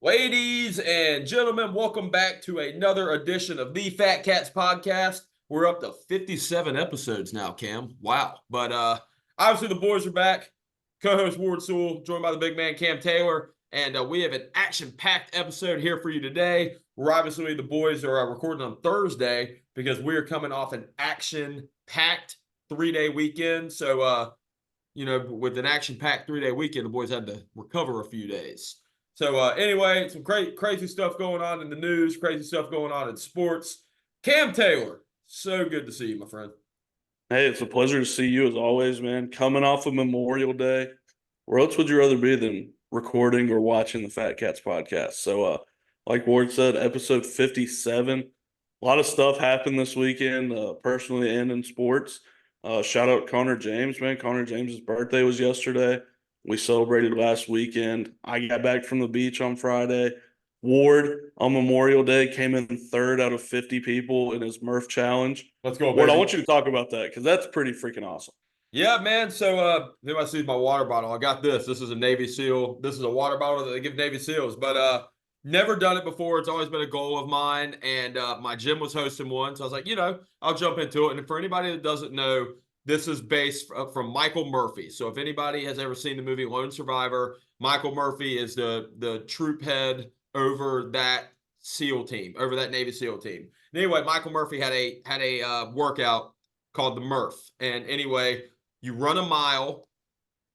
Ladies and gentlemen, welcome back to another edition of the Fat Katz Podcast. We're up to 57 episodes now, Cam. Wow. But obviously the boys are back. Co-host Ward Sewell, joined by the big man Cam Taylor. And we have an action-packed episode here for you today. We're obviously, the boys are recording on Thursday because we are coming off an action-packed 3-day weekend. So, with an action-packed 3-day weekend, the boys had to recover a few days. So anyway, some crazy stuff going on in the news, crazy stuff going on in sports. Cam Taylor, so good to see you, my friend. Hey, it's a pleasure to see you as always, man. Coming off of Memorial Day, where else would you rather be than recording or watching the Fat Katz podcast? So, like Ward said, episode 57. A lot of stuff happened this weekend, personally and in sports. Shout out Connor James, man. Connor James's birthday was yesterday. We celebrated last weekend. I got back from the beach on Friday. Ward, on Memorial Day, came in third out of 50 people in his Murph Challenge. Let's go, baby. Ward, I want you to talk about that because that's pretty freaking awesome. Yeah, man. So, if I see my water bottle, I got this. This is a Navy SEAL. This is a water bottle that they give Navy SEALs. But never done it before. It's always been a goal of mine. And my gym was hosting one. So I was like, I'll jump into it. And for anybody that doesn't know, this is based from Michael Murphy. So if anybody has ever seen the movie Lone Survivor, Michael Murphy is the troop head over that SEAL team, over that Navy SEAL team. And anyway, Michael Murphy had a workout called the Murph. And anyway, you run a mile,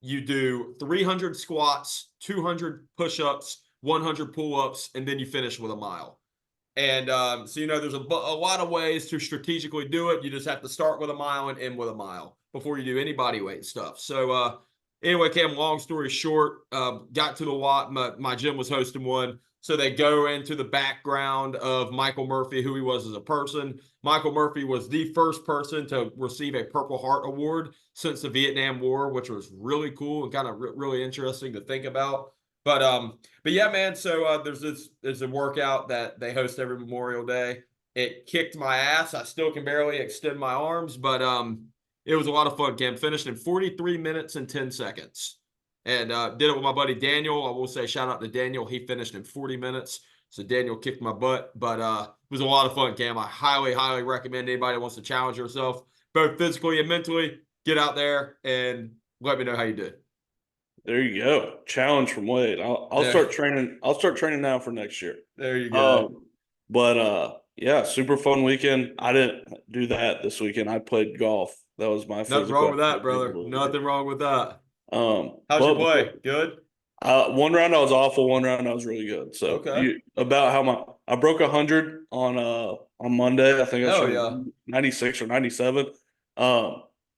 you do 300 squats, 200 push-ups, 100 pull-ups, and then you finish with a mile. And so, there's a lot of ways to strategically do it. You just have to start with a mile and end with a mile before you do any body weight stuff. So anyway, Cam, long story short, got to the lot. My gym was hosting one. So they go into the background of Michael Murphy, who he was as a person. Michael Murphy was the first person to receive a Purple Heart Award since the Vietnam War, which was really cool and kind of really interesting to think about. But yeah, man, so there's a workout that they host every Memorial Day. It kicked my ass. I still can barely extend my arms, but it was a lot of fun, Cam. Finished in 43 minutes and 10 seconds. And did it with my buddy Daniel. I will say shout out to Daniel. He finished in 40 minutes. So Daniel kicked my butt. But it was a lot of fun, Cam. I highly, highly recommend anybody that wants to challenge yourself, both physically and mentally, get out there and let me know how you did. There you go. Challenge from Wade. I'll start training. I'll start training now for next year. There you go. Yeah, super fun weekend. I didn't do that this weekend. I played golf. That was my nothing wrong with that, brother. Nothing wrong with that. How's your play? Good. One round I was awful. One round I was really good. So okay. I broke 100 on Monday. I think I shot 96 or 97.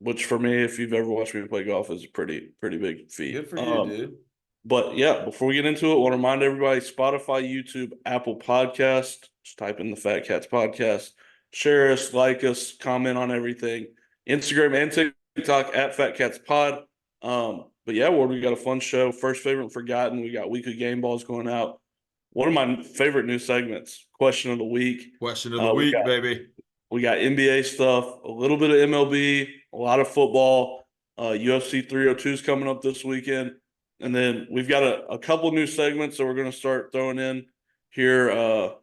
Which for me, if you've ever watched me play golf, is a pretty big feat. Good for you, dude. But yeah, before we get into it, I want to remind everybody: Spotify, YouTube, Apple Podcast. Just type in the Fat Katz Podcast. Share us, like us, comment on everything. Instagram and TikTok at Fat Katz Pod. But yeah, we got a fun show. First favorite forgotten. We got weekly game balls going out. One of my favorite new segments, question of the week. Question of the week, baby. We got NBA stuff, a little bit of MLB, a lot of football. UFC 302 is coming up this weekend. And then we've got a couple new segments that we're going to start throwing in here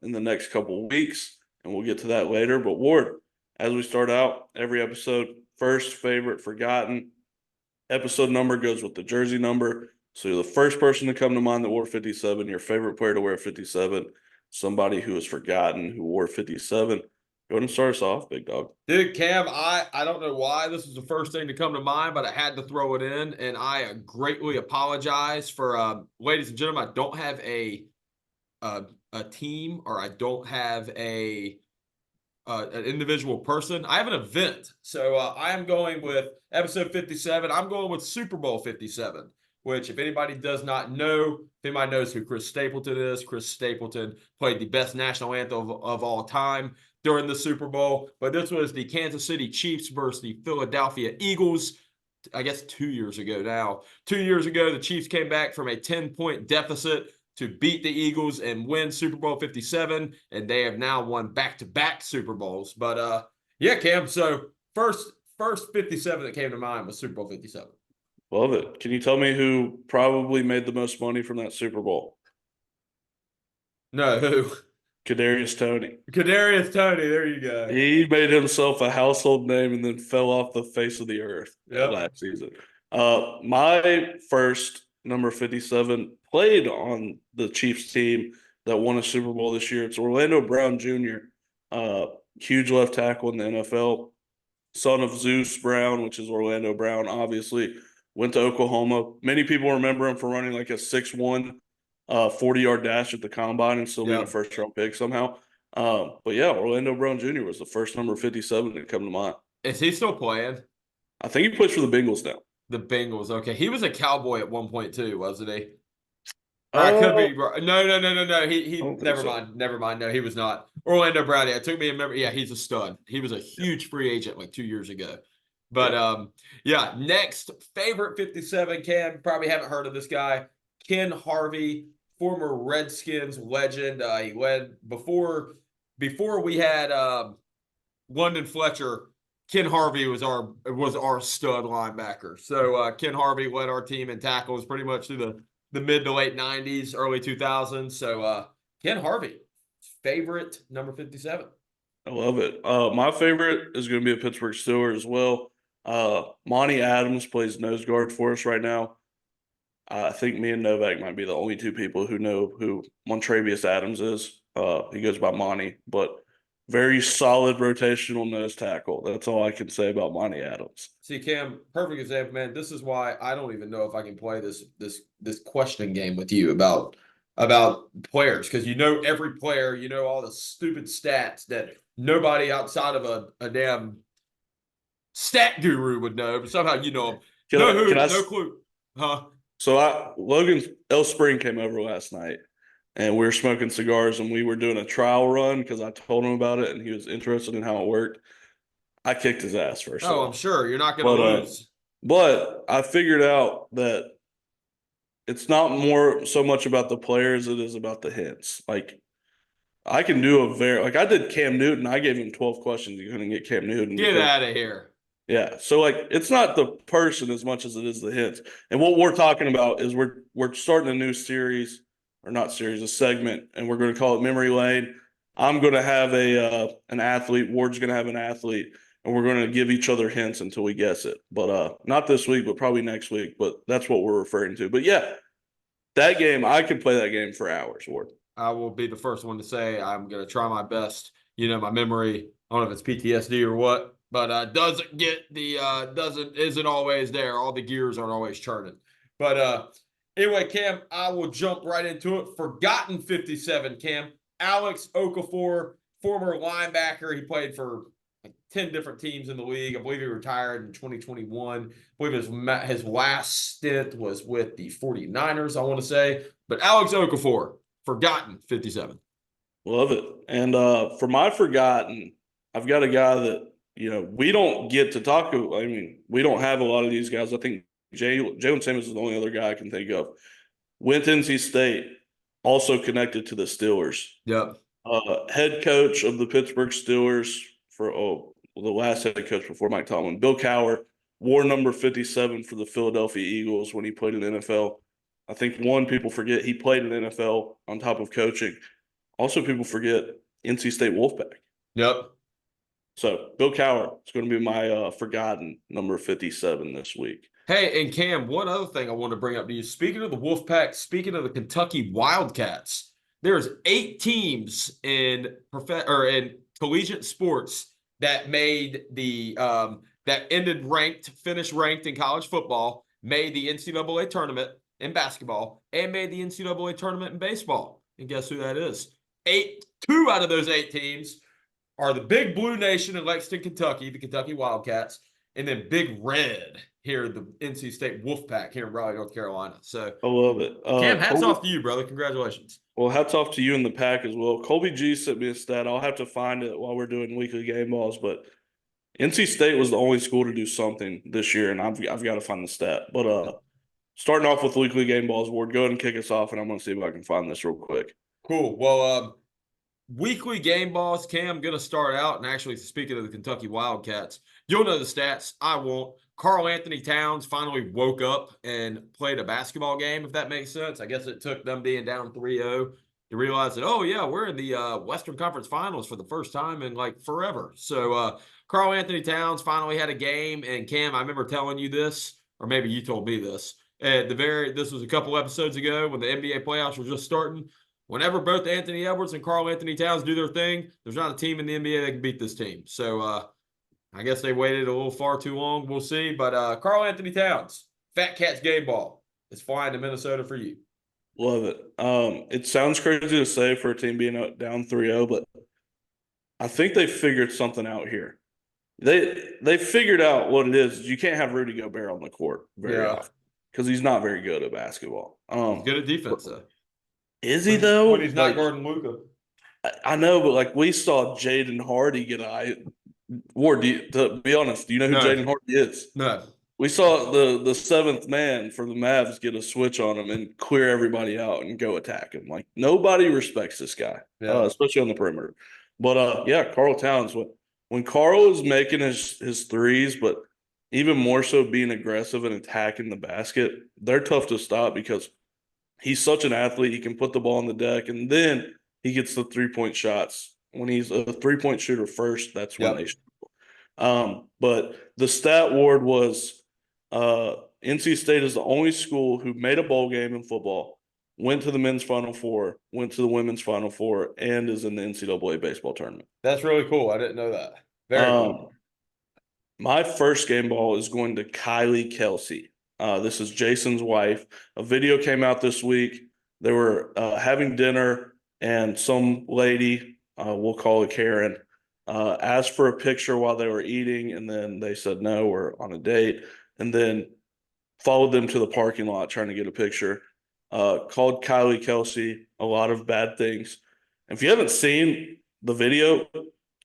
in the next couple of weeks. And we'll get to that later. But Ward, as we start out, every episode, first favorite forgotten. Episode number goes with the jersey number. So you're the first person to come to mind that wore 57, your favorite player to wear 57, somebody who is forgotten who wore 57. Go ahead and start us off, big dog. Dude, Cam, I don't know why this is the first thing to come to mind, but I had to throw it in, and I greatly apologize for, ladies and gentlemen, I don't have a team, or I don't have an individual person. I have an event. So I am going with episode 57. I'm going with Super Bowl 57, which if anybody does not know, if anybody knows who Chris Stapleton is, Chris Stapleton played the best national anthem of all time during the Super Bowl. But this was the Kansas City Chiefs versus the Philadelphia Eagles, I guess 2 years ago now. 2 years ago, the Chiefs came back from a 10-point deficit to beat the Eagles and win Super Bowl 57, and they have now won back-to-back Super Bowls. But yeah, Cam, so first 57 that came to mind was Super Bowl 57. Love it. Can you tell me who probably made the most money from that Super Bowl? No, who? Kadarius Toney. Kadarius Toney. There you go. He made himself a household name and then fell off the face of the earth Yep. last season. My first number 57 played on the Chiefs team that won a Super Bowl this year. It's Orlando Brown Jr., huge left tackle in the NFL, son of Zeus Brown, which is Orlando Brown, obviously. Went to Oklahoma. Many people remember him for running like a 6'1", 40-yard dash at the combine and still being a first-round pick somehow. But yeah, Orlando Brown Jr. was the first number 57 to come to mind. Is he still playing? I think he plays for the Bengals now. The Bengals. Okay. He was a Cowboy at one point too, wasn't he? Or I could be wrong. No. He never so. mind. Never mind. No, he was not. Orlando Brown. Yeah, it took me a memory. Yeah, he's a stud. He was a huge free agent like 2 years ago. But yeah, next favorite 57, Cam. Probably haven't heard of this guy. Ken Harvey, former Redskins legend. He led before we had London Fletcher. Ken Harvey was our stud linebacker. So Ken Harvey led our team in tackles pretty much through the mid to late 90s, early 2000s. So Ken Harvey, favorite number 57. I love it. My favorite is going to be a Pittsburgh Steeler as well. Monty Adams plays nose guard for us right now. I think me and Novak might be the only two people who know who Montravius Adams is. He goes by Monty, but very solid rotational nose tackle. That's all I can say about Monty Adams. See, Cam, perfect example, man. This is why I don't even know if I can play this questioning game with you about players, because you know every player, you know all the stupid stats that nobody outside of a damn stat guru would know, but somehow you know them. No clue. Huh? So Logan L. Spring came over last night, and we were smoking cigars, and we were doing a trial run because I told him about it, and he was interested in how it worked. I kicked his ass first. Oh, I'm sure you're not going to lose. But I figured out that it's not more so much about the players; it is about the hints. Like I can do I did Cam Newton. I gave him 12 questions. You couldn't get Cam Newton. Get out of here. Yeah. So it's not the person as much as it is the hints. And what we're talking about is we're starting a new series, or not series, a segment, and we're going to call it Memory Lane. I'm going to have an athlete. Ward's going to have an athlete, and we're going to give each other hints until we guess it. But not this week, but probably next week. But that's what we're referring to. But yeah, that game, I could play that game for hours, Ward. I will be the first one to say I'm going to try my best. You know, my memory, I don't know if it's PTSD or what, but isn't always there. All the gears aren't always churning. But anyway, Cam, I will jump right into it. Forgotten 57, Cam. Alex Okafor, former linebacker. He played for like 10 different teams in the league. I believe he retired in 2021. I believe his last stint was with the 49ers, I want to say. But Alex Okafor, forgotten 57. Love it. And for my forgotten, I've got a guy that, we don't get to talk about. I mean, we don't have a lot of these guys. I think Jalen Simmons is the only other guy I can think of. Went to NC State, also connected to the Steelers. Yep. Head coach of the Pittsburgh Steelers for the last head coach before Mike Tomlin, Bill Cowher, wore number 57 for the Philadelphia Eagles when he played in the NFL. I think people forget he played in the NFL on top of coaching. Also, people forget NC State Wolfpack. Yep. So, Bill Cowher is going to be my forgotten number 57 this week. Hey, and Cam, one other thing I want to bring up to you. Speaking of the Wolfpack, speaking of the Kentucky Wildcats, there's 8 teams in collegiate sports that made finished ranked in college football, made the NCAA tournament in basketball, and made the NCAA tournament in baseball. And guess who that is? 2 out of those 8 teams are the Big Blue Nation in Lexington, Kentucky, the Kentucky Wildcats, and then Big Red here, the NC State Wolfpack here in Raleigh, North Carolina. So I love it. Cam, hats off to you, brother. Congratulations. Well, hats off to you and the pack as well. Colby G sent me a stat. I'll have to find it while we're doing weekly game balls, but NC State was the only school to do something this year, and I've got to find the stat. But starting off with weekly game balls, Ward, go ahead and kick us off, and I'm going to see if I can find this real quick. Cool. Well, weekly game balls, Cam, I'm going to start out. And actually, speaking of the Kentucky Wildcats, you'll know the stats. I won't. Karl Anthony Towns finally woke up and played a basketball game, if that makes sense. I guess it took them being down 3-0 you realize that, oh yeah, we're in the Western Conference Finals for the first time in like forever. So Karl Anthony Towns finally had a game, and Cam, I remember telling you this, or maybe you told me this. This was a couple episodes ago when the NBA playoffs were just starting. Whenever both Anthony Edwards and Karl Anthony Towns do their thing, there's not a team in the NBA that can beat this team. So I guess they waited a little far too long. We'll see. But Karl Anthony Towns, Fat Katz game ball, is flying to Minnesota for you. Love it. It sounds crazy to say for a team being down 3-0, but I think they figured something out here. They figured out what it is. You can't have Rudy Gobert on the court very often because he's not very good at basketball. He's good at defense, though. Is he though? When he's not guarding Luka. I know, but like we saw Jaden Hardy get Ward, to be honest, do you know who Jaden Hardy is? No. We saw the seventh man for the Mavs get a switch on him and clear everybody out and go attack him. Like nobody respects this guy, especially on the perimeter. But yeah, Karl Towns. When Karl is making his threes, but even more so being aggressive and attacking the basket, they're tough to stop because he's such an athlete. He can put the ball on the deck, and then he gets the 3-point shots. When he's a 3-point shooter first, that's when they shoot. But the stat, Ward, was NC State is the only school who made a bowl game in football, went to the men's Final Four, went to the women's Final Four, and is in the NCAA baseball tournament. That's really cool. I didn't know that. Very cool. My first game ball is going to Kylie Kelsey. This is Jason's wife. A video came out this week. They were having dinner, and some lady, we'll call it Karen, asked for a picture while they were eating, and then they said, no, we're on a date, and then followed them to the parking lot trying to get a picture. Called Kylie Kelsey a lot of bad things. If you haven't seen the video,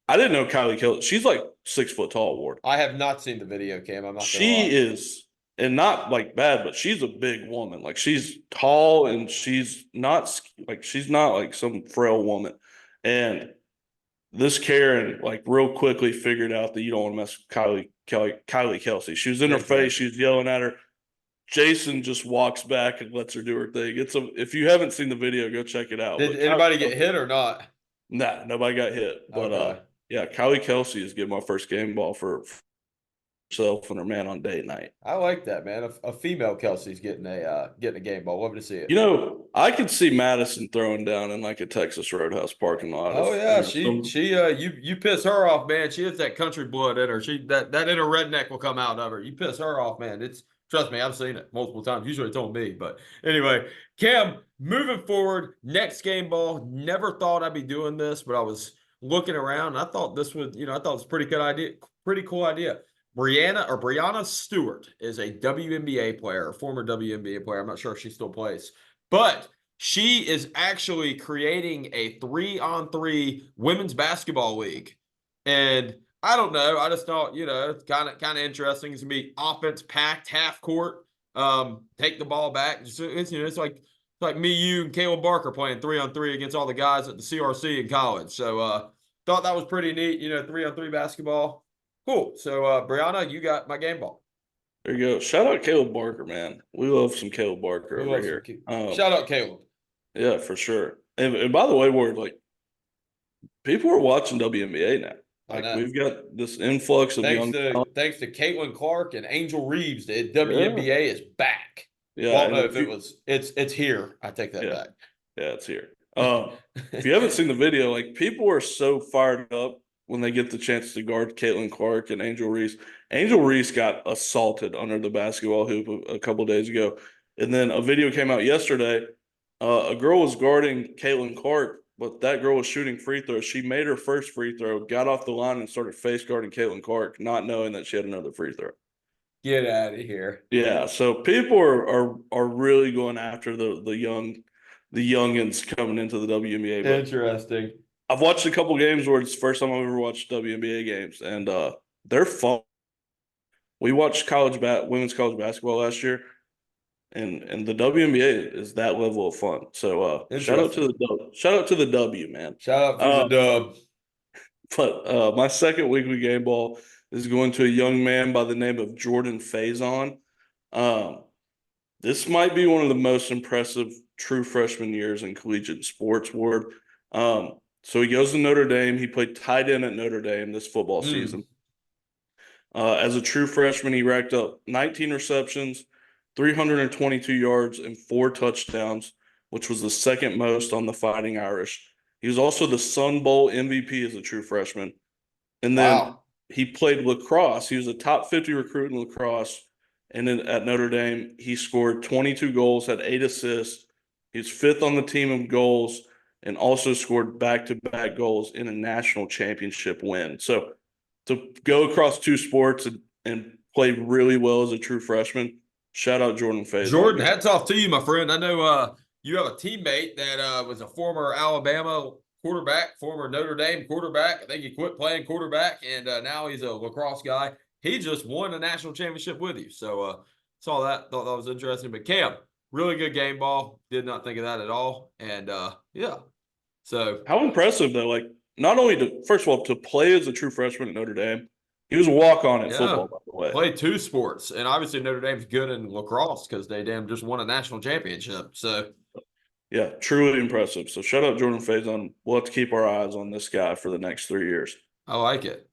I didn't know Kylie Kelsey. She's like 6 foot tall, Ward. I have not seen the video, Cam. I'm not. She is, and not like bad, but she's a big woman. Like she's tall, and she's not like some frail woman. And this Karen, like, real quickly figured out that you don't want to mess with Kylie Kelsey. She was in her face. She was yelling at her. Jason just walks back and lets her do her thing. If you haven't seen the video, go check it out. Did anybody get hit or not? Nah, nobody got hit. But yeah, Kylie Kelsey is getting my first game ball for herself and her man on date night. I like that, man. A female Kelsey's getting a game ball. Love to see it. You know, I could see Madison throwing down in like a Texas Roadhouse parking lot. Oh yeah, you piss her off, man. She has that country blood in her. That inner redneck will come out of her. You piss her off, man. Trust me, I've seen it multiple times. Usually told me, but anyway, Cam, moving forward, next game ball. Never thought I'd be doing this, but I was looking around. And I thought this was, I thought it was a pretty good idea, pretty cool idea. Brianna Stewart is a WNBA player, a former WNBA player. I'm not sure if she still plays, but she is actually creating a 3-on-3 women's basketball league. And I don't know. I just thought, it's kind of interesting. It's gonna be offense packed, half court. Take the ball back. It's like me, you, and Caleb Barker playing 3-on-3 against all the guys at the CRC in college. So thought that was pretty neat. 3-on-3 basketball. Cool. So Brianna, you got my game ball. There you go. Shout out Caleb Barker, man. We love some Caleb Barker over here. Shout out Caleb. Yeah, for sure. And by the way, Ward, like, people are watching WNBA now. Like, we've got this influx of thanks to Caitlin Clark and Angel Reeves. The WNBA is back. Yeah, I don't know if it's here. I take that back. Yeah, it's here. If you haven't seen the video, like, people are so fired up when they get the chance to guard Caitlin Clark and Angel Reese. Angel Reese got assaulted under the basketball hoop a couple days ago. And then a video came out yesterday. A girl was guarding Caitlin Clark, but that girl was shooting free throws. She made her first free throw, got off the line, and started face guarding Caitlin Clark, not knowing that she had another free throw. Get out of here. Yeah, so people are really going after the youngins coming into the WNBA. Interesting. I've watched a couple games where it's the first time I've ever watched WNBA games, and they're fun. We watched women's college basketball last year, and the WNBA is that level of fun. So shout out to the W, man. Shout out to the dub. But my second weekly game ball is going to a young man by the name of Jordan Faison. This might be one of the most impressive true freshman years in collegiate sports, Ward. So he goes to Notre Dame. He played tight end at Notre Dame this football season. As a true freshman, he racked up 19 receptions, 322 yards, and 4 touchdowns, which was the second most on the Fighting Irish. He was also the Sun Bowl MVP as a true freshman. And then he played lacrosse. He was a top 50 recruit in lacrosse. And then at Notre Dame, he scored 22 goals, had 8 assists. He was 5th on the team in goals and also scored back-to-back goals in a national championship win. So to go across 2 sports and play really well as a true freshman, shout out Jordan Faison. Jordan, hats off to you, my friend. I know you have a teammate that was a former Alabama quarterback, former Notre Dame quarterback. I think he quit playing quarterback, and now he's a lacrosse guy. He just won a national championship with you. So saw that, thought that was interesting. But Cam, really good game ball. Did not think of that at all. And yeah. So how impressive though, like not only to first of all to play as a true freshman at Notre Dame, he was a walk-on at football, by the way. Played 2 sports. And obviously Notre Dame's good in lacrosse because they just won a national championship. So yeah, truly impressive. So shout out Jordan Faison. We'll have to keep our eyes on this guy for the next 3 years. I like it.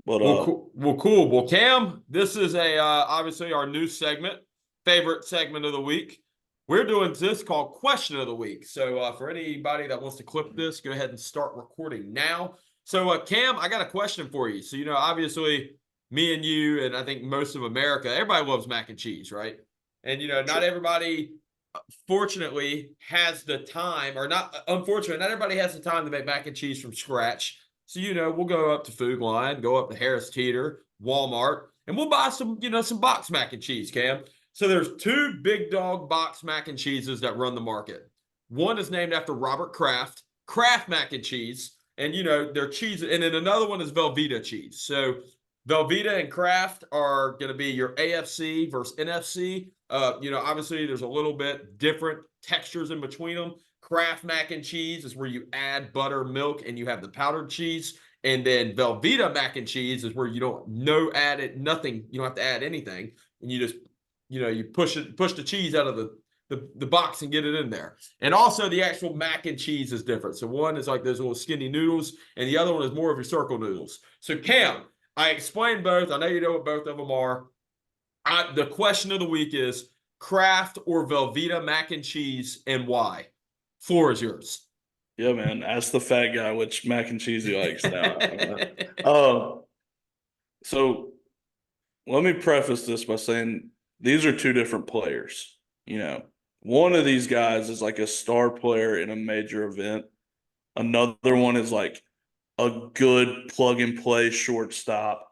But cool. Well, Cam, this is obviously our new segment, favorite segment of the week. We're doing this called Question of the Week. So for anybody that wants to clip this, go ahead and start recording now. So Cam, I got a question for you. So obviously me and you, and I think most of America, everybody loves mac and cheese, right? And not everybody, fortunately, has the time, or not. Unfortunately, not everybody has the time to make mac and cheese from scratch. So, we'll go up to Food Line, go up to Harris Teeter, Walmart, and we'll buy some box mac and cheese, Cam. So there's 2 big dog box mac and cheeses that run the market. One is named after Robert Kraft mac and cheese, and they're cheese, and then another one is Velveeta cheese. So Velveeta and Kraft are going to be your AFC versus NFC. Obviously there's a little bit different textures in between them. Kraft mac and cheese is where you add butter, milk, and you have the powdered cheese. And then Velveeta mac and cheese is where you don't nothing. You don't have to add anything, and you just you push the cheese out of the box and get it in there. And also the actual mac and cheese is different. So one is like those little skinny noodles, and the other one is more of your circle noodles. So Cam, I explained both. I know you know what both of them are. The question of the week is Kraft or Velveeta mac and cheese, and why? Floor is yours. Yeah, man. Ask the fat guy which mac and cheese he likes now. So let me preface this by saying these are 2 different players. One of these guys is like a star player in a major event. Another one is like a good plug and play shortstop.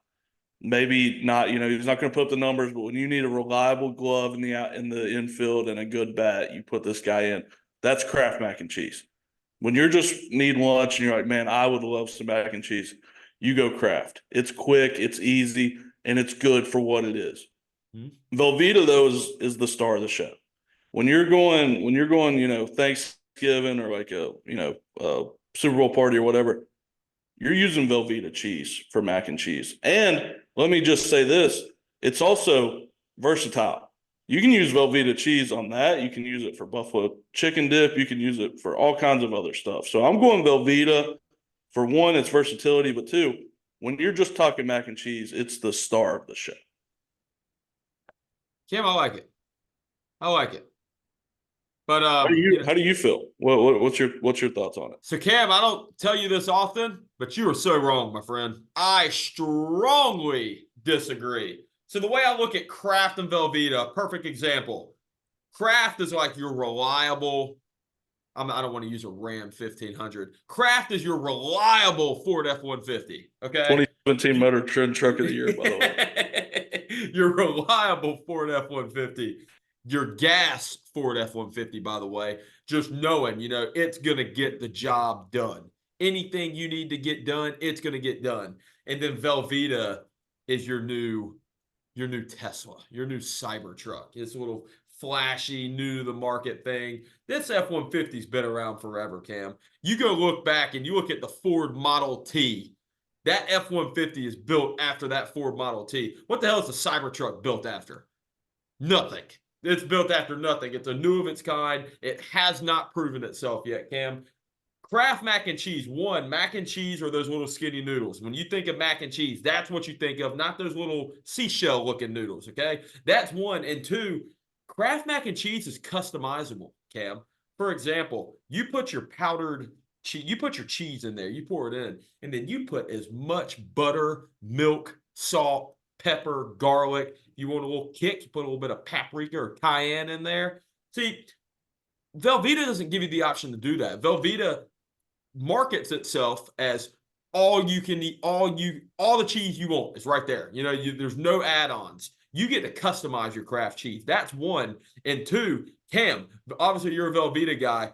Maybe not, he's not going to put up the numbers, but when you need a reliable glove in the infield and a good bat, you put this guy in. That's Kraft mac and cheese. When you're just need lunch and you're like, man, I would love some mac and cheese, you go Kraft. It's quick, it's easy, and it's good for what it is. Mm-hmm. Velveeta, though, is the star of the show. When you're going, Thanksgiving or like a Super Bowl party or whatever, you're using Velveeta cheese for mac and cheese. And let me just say this, it's also versatile. You can use Velveeta cheese on that. You can use it for buffalo chicken dip. You can use it for all kinds of other stuff. So I'm going Velveeta. For one, it's versatility, but 2, when you're just talking mac and cheese, it's the star of the show. Cam, I like it. But how do you feel? What's your thoughts on it? So Cam, I don't tell you this often, but you are so wrong, my friend. I strongly disagree. So the way I look at Kraft and Velveeta, perfect example. Kraft is like your reliable, I don't want to use a Ram 1500. Kraft is your reliable Ford F-150, okay? 2017 Motor Trend Truck of the Year, by the way. Your reliable Ford F-150. Your gas Ford F-150, by the way. Just knowing, it's going to get the job done. Anything you need to get done, it's going to get done. And then Velveeta is your new Tesla, your new Cybertruck. It's a little flashy, new to the market thing. This F-150's been around forever, Cam. You go look back and you look at the Ford Model T. That F-150 is built after that Ford Model T. What the hell is the Cybertruck built after? Nothing. It's built after nothing. It's a new of its kind. It has not proven itself yet, Cam. Kraft mac and cheese. One, mac and cheese are those little skinny noodles. When you think of mac and cheese, that's what you think of, not those little seashell looking noodles. Okay. That's one. And two, Kraft mac and cheese is customizable, Cam. For example, you put your powdered cheese, you put your cheese in there, you pour it in, and then you put as much butter, milk, salt, pepper, garlic. You want a little kick, you put a little bit of paprika or cayenne in there. See, Velveeta doesn't give you the option to do that. Velveeta markets itself as all you can eat, all the cheese you want is right there. There's no add-ons. You get to customize your Kraft cheese. That's one. And two, Cam, obviously you're a Velveeta guy.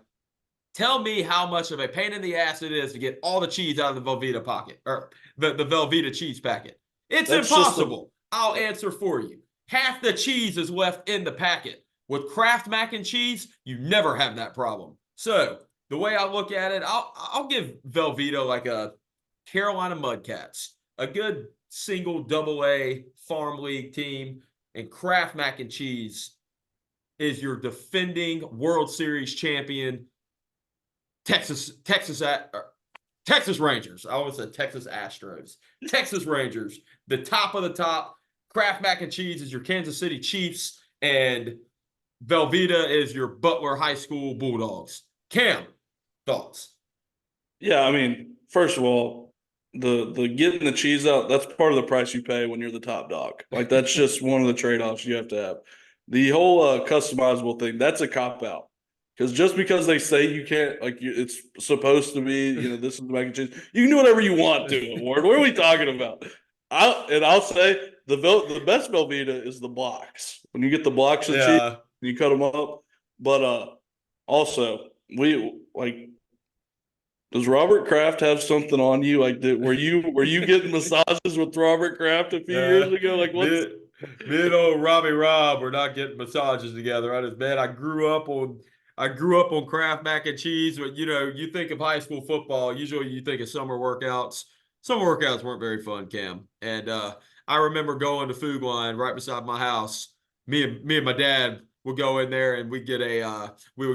Tell me how much of a pain in the ass it is to get all the cheese out of the Velveeta pocket or the Velveeta cheese packet. It's That's impossible. I'll answer for you. Half the cheese is left in the packet. With Kraft mac and cheese, you never have that problem. So the way I look at it, I'll give Velveeta like a Carolina Mudcats, a good single AA farm league team, and Kraft mac and cheese is your defending World Series champion Texas Rangers. I always said Texas Astros. Texas Rangers, the top of the top. Kraft mac and cheese is your Kansas City Chiefs, and Velveeta is your Butler High School Bulldogs. Cam, thoughts? Yeah, I mean, first of all, the getting the cheese out, that's part of the price you pay when you're the top dog. Like, that's just one of the trade-offs you have to have. The whole customizable thing, that's a cop-out. Because just because they say you can't, it's supposed to be, this is the mac and cheese, you can do whatever you want to, Ward. What are we talking about? I'll say the best Velveeta is the blocks. When you get the blocks of cheese, you cut them up. But also, does Robert Kraft have something on you? Were you getting massages with Robert Kraft a few years ago? Me and old Robbie Rob were not getting massages together on his bed. I grew up on Kraft mac and cheese, but you think of high school football, usually you think of summer workouts. Summer workouts weren't very fun, Cam. And I remember going to Food Line right beside my house. Me and my dad would go in there and we would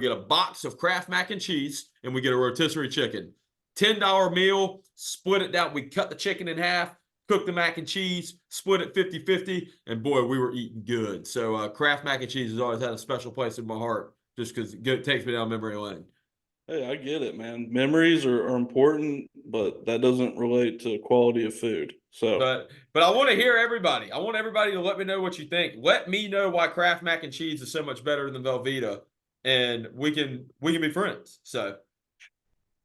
get a box of Kraft mac and cheese and we get a rotisserie chicken. $10 meal, split it down. We cut the chicken in half, cook the mac and cheese, split it 50-50, and boy, we were eating good. So Kraft mac and cheese has always had a special place in my heart just because it takes me down memory lane. Hey, I get it, man. Memories are important, but that doesn't relate to quality of food. So, but I want to hear everybody. I want everybody to let me know what you think. Let me know why Kraft mac and cheese is so much better than Velveeta, and we can be friends. So,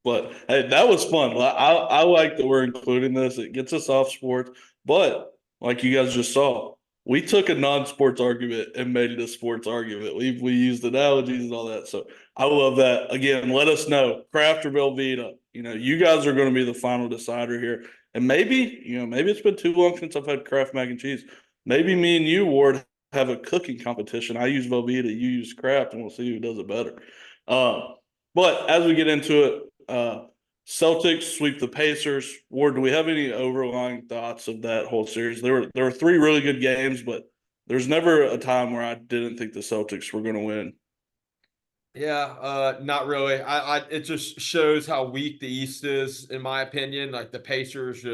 but hey, that was fun. I like that we're including this. It gets us off sports, but like you guys just saw, we took a non-sports argument and made it a sports argument. We used analogies and all that. So I love that. Again, let us know, Kraft or Velveeta. You guys are going to be the final decider here. And maybe it's been too long since I've had Kraft mac and cheese. Maybe me and you, Ward, have a cooking competition. I use Velveeta, you use Kraft, and we'll see who does it better. But as we get into it, Celtics sweep the Pacers. Ward, do we have any overlying thoughts of that whole series? There were three really good games, but there's never a time where I didn't think the Celtics were going to win. Yeah, not really. It just shows how weak the East is, in my opinion. Like the Pacers,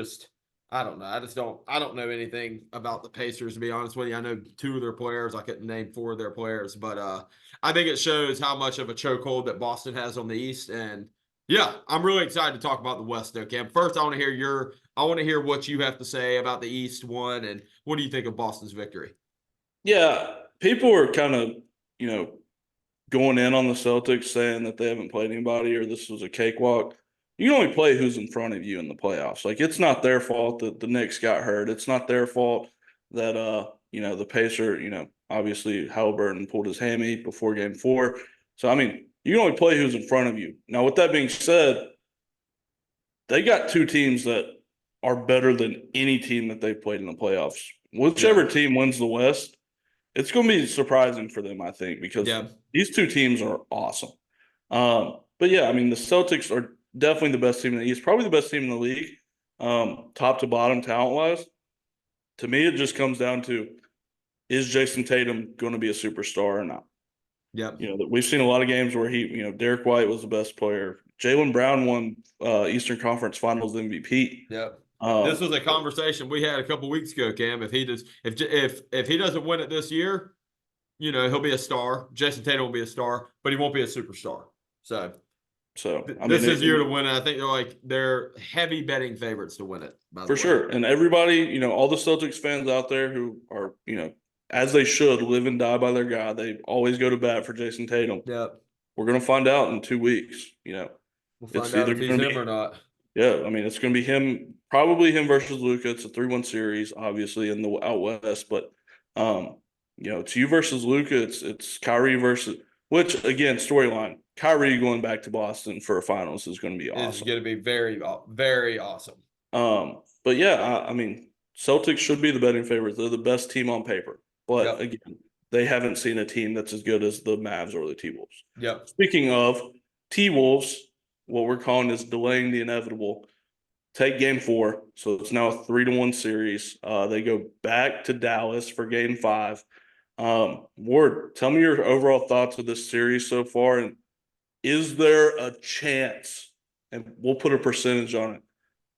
I don't know. I don't know anything about the Pacers, to be honest with you. I know two of their players. I couldn't name four of their players, but I think it shows how much of a chokehold that Boston has on the East. And yeah, I'm really excited to talk about the West, though, Cam. First, I want to hear what you have to say about the East one, and what do you think of Boston's victory? Yeah, people are kind of, going in on the Celtics saying that they haven't played anybody or this was a cakewalk. You can only play who's in front of you in the playoffs. It's not their fault that the Knicks got hurt. It's not their fault that the Pacer, obviously Halliburton pulled his hammy before game 4. So I mean, you can only play who's in front of you. Now, with that being said, they got two teams that are better than any team that they've played in the playoffs. Whichever team wins the West, it's going to be surprising for them, I think, because these two teams are awesome. But yeah, I mean, the Celtics are definitely the best team in the East, probably the best team in the league, top to bottom talent-wise. To me, it just comes down to, is Jason Tatum going to be a superstar or not? Yep. We've seen a lot of games where Derek White was the best player. Jaylen Brown won Eastern Conference Finals MVP. Yep. This was a conversation we had a couple weeks ago, Cam. If he doesn't win it this year, he'll be a star. Jason Tatum will be a star, but he won't be a superstar. So this is year to win it. I think they're heavy betting favorites to win it. For sure. And everybody, all the Celtics fans out there who are, as they should, live and die by their guy. They always go to bat for Jason Tatum. Yep. We're going to find out in 2 weeks. We'll find out if he's him or not. Yeah, I mean, it's going to be him, probably him versus Luka. It's a 3-1 series, obviously, in the out west. But, it's you versus Luka. It's Kyrie versus, which, again, storyline. Kyrie going back to Boston for a finals is going to be awesome. It's going to be very, very awesome. But yeah, I mean, Celtics should be the betting favorites. They're the best team on paper. But again, they haven't seen a team that's as good as the Mavs or the T-Wolves. Yep. Speaking of T-Wolves, what we're calling is delaying the inevitable. Take game 4. So it's now a 3-1 series. They go back to Dallas for game 5. Ward, tell me your overall thoughts of this series so far. And is there a chance, and we'll put a percentage on it,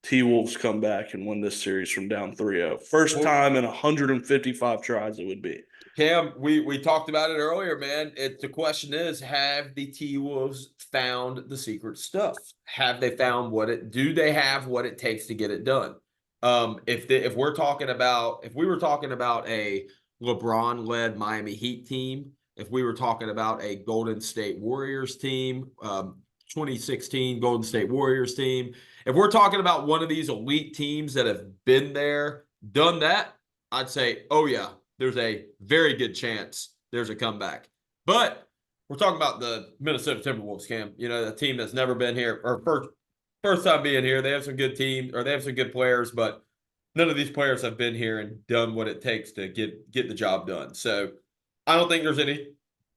T-Wolves come back and win this series from down 3-0? First time in 155 tries it would be. Cam, we talked about it earlier, man. The question is, have the T-Wolves found the secret stuff? Have they found do they have what it takes to get it done? If we were talking about a LeBron-led Miami Heat team, if we were talking about a Golden State Warriors team, 2016 Golden State Warriors team, if we're talking about one of these elite teams that have been there, done that, I'd say, oh yeah, there's a very good chance there's a comeback. But we're talking about the Minnesota Timberwolves, Cam. The team that's never been here, or first time being here. They have some good teams, or they have some good players, but none of these players have been here and done what it takes to get the job done. So I don't think there's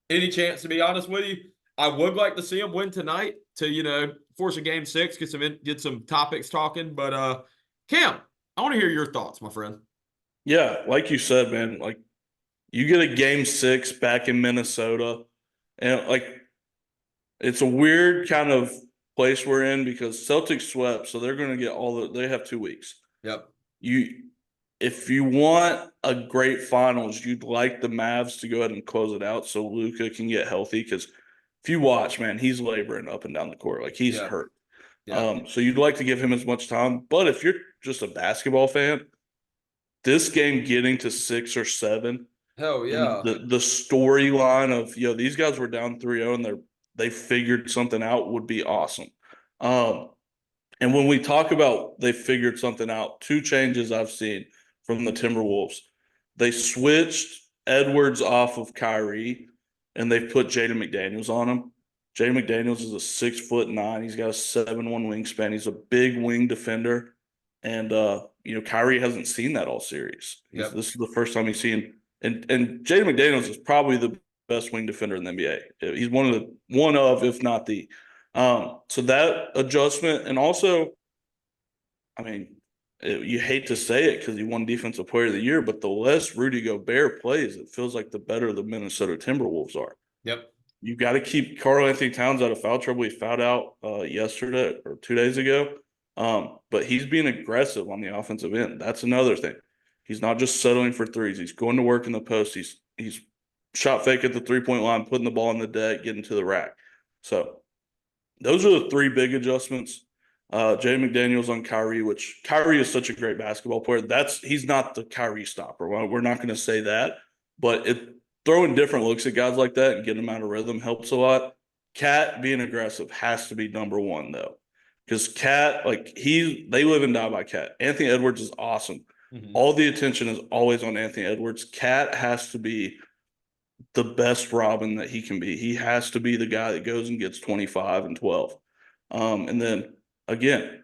any chance, to be honest with you. I would like to see them win tonight to, force a game 6, get some topics talking. But Cam, I want to hear your thoughts, my friend. Yeah, like you said, man, like you get a game 6 back in Minnesota, and it's a weird kind of place we're in because Celtics swept, so they're going to get they have 2 weeks. Yep. If you want a great finals, you'd like the Mavs to go ahead and close it out so Luka can get healthy, because if you watch, man, he's laboring up and down the court. Like, he's hurt. Yeah. So you'd like to give him as much time. But if you're just a basketball fan, this game getting to 6 or 7, hell yeah, the storyline of, these guys were down 3-0 and they figured something out would be awesome. And when we talk about they figured something out, 2 changes I've seen from the Timberwolves. They switched Edwards off of Kyrie, and they've put Jaden McDaniels on him. Jaden McDaniels is a 6'9". He's got a 7'1" wingspan. He's a big wing defender. And, Kyrie hasn't seen that all series. Yep. This is the first time he's seen. And Jaden McDaniels is probably the best wing defender in the NBA. He's one of, if not the. So that adjustment, and also, I mean, you hate to say it because he won Defensive Player of the Year, but the less Rudy Gobert plays, it feels like the better the Minnesota Timberwolves are. Yep. You got to keep Karl-Anthony Towns out of foul trouble. He fouled out yesterday or 2 days ago, but he's being aggressive on the offensive end. That's another thing. He's not just settling for threes. He's going to work in the post. He's shot fake at the 3-point line, putting the ball in the deck, getting to the rack. So those are the 3 big adjustments. Jay McDaniels on Kyrie, which Kyrie is such a great basketball player. He's not the Kyrie stopper. We're not going to say that, but throwing different looks at guys like that and getting them out of rhythm helps a lot. Cat being aggressive has to be number 1 though, because Cat, they live and die by Cat. Anthony Edwards is awesome. Mm-hmm. All the attention is always on Anthony Edwards. Cat has to be the best Robin that he can be. He has to be the guy that goes and gets 25 and 12. And then again,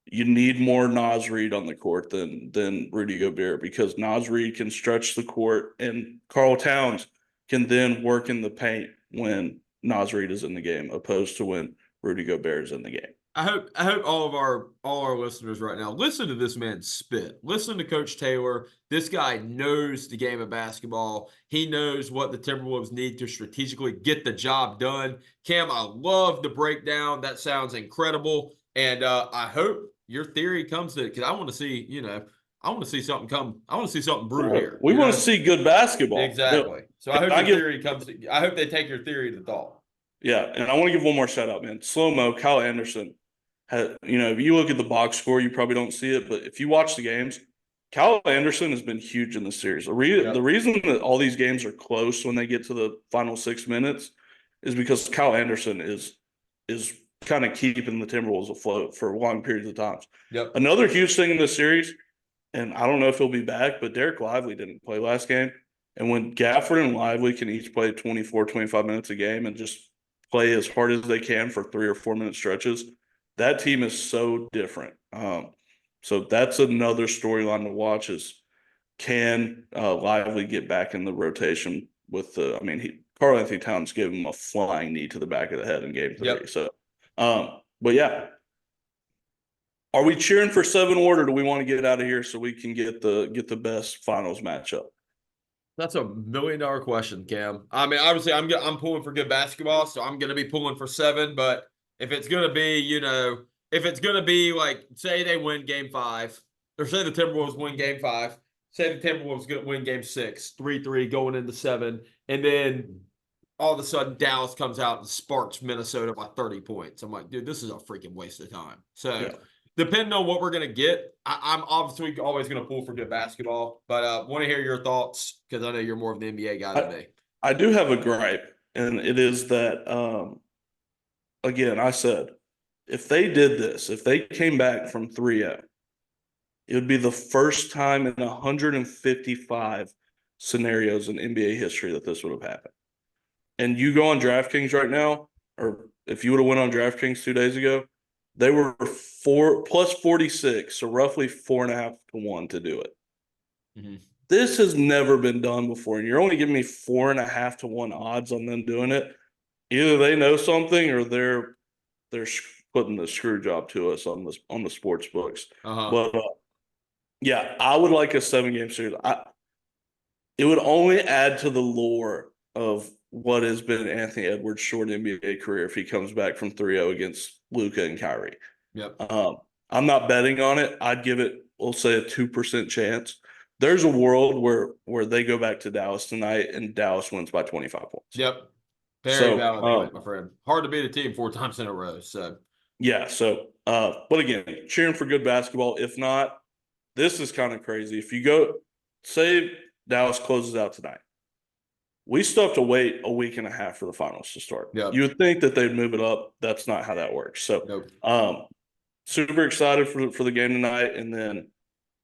you need more Naz Reid on the court than Rudy Gobert, because Naz Reid can stretch the court and Karl Towns can then work in the paint when Naz Reid is in the game, opposed to when Rudy Gobert is in the game. I hope all our listeners right now listen to this man spit. Listen to Coach Taylor. This guy knows the game of basketball. He knows what the Timberwolves need to strategically get the job done. Cam, I love the breakdown. That sounds incredible. And I hope your theory comes to it because I want to see, I want to see something come. I want to see something brew here. We want to see good basketball. Exactly. So I hope I your give, theory comes. I hope they take your theory to thought. yeah, and I want to give one more shout out, man. Slow mo, Kyle Anderson. If you look at the box score, you probably don't see it, but if you watch the games, Kyle Anderson has been huge in the series. The reason that all these games are close when they get to the final 6 minutes is because Kyle Anderson is kind of keeping the Timberwolves afloat for long periods of time. Yep. Another huge thing in this series, and I don't know if he'll be back, but Derek Lively didn't play last game. And when Gafford and Lively can each play 24, 25 minutes a game and just play as hard as they can for 3 or 4 minute stretches, that team is so different. So that's another storyline to watch is can Lively get back in the rotation with Karl Anthony Towns gave him a flying knee to the back of the head in game 3. Yep. So, but yeah. Are we cheering for 7 Ward, or do we want to get out of here so we can get the best finals matchup? That's a $1 million question, Cam. I mean, obviously, I'm pulling for good basketball, so I'm going to be pulling for 7. But if it's going to be, like, say they win Game 5, or say the Timberwolves win Game 5, say the Timberwolves going to win Game 6, 3-3 going into 7, and then all of a sudden Dallas comes out and sparks Minnesota by 30 points. I'm like, dude, this is a freaking waste of time. So. Yeah. Depending on what we're going to get, I'm obviously always going to pull for good basketball, but want to hear your thoughts because I know you're more of the NBA guy than me. I do have a gripe, and it is that, again, I said, if they did this, if they came back from 3-0, it would be the first time in 155 scenarios in NBA history that this would have happened. And you go on DraftKings right now, or if you would have went on DraftKings 2 days ago, they were plus 46, so roughly 4.5 to 1 to do it. Mm-hmm. This has never been done before, and you're only giving me 4.5 to 1 odds on them doing it. Either they know something, or they're putting the screw job to us on the sports books. But yeah, I would like a 7-game series. It would only add to the lore of what has been Anthony Edwards' short NBA career if he comes back from 3-0 against Luka and Kyrie. Yep. I'm not betting on it. I'd give it, we'll say, a 2% chance. There's a world where they go back to Dallas tonight and Dallas wins by 25 points. Yep. Very valid point, my friend. Hard to beat a team 4 times in a row. So yeah. So, but again, cheering for good basketball. If not, this is kind of crazy. If you go, say Dallas closes out tonight, we still have to wait a week and a half for the finals to start. Yep. You would think that they'd move it up. That's not how that works. So, nope. Super excited for the game tonight. And then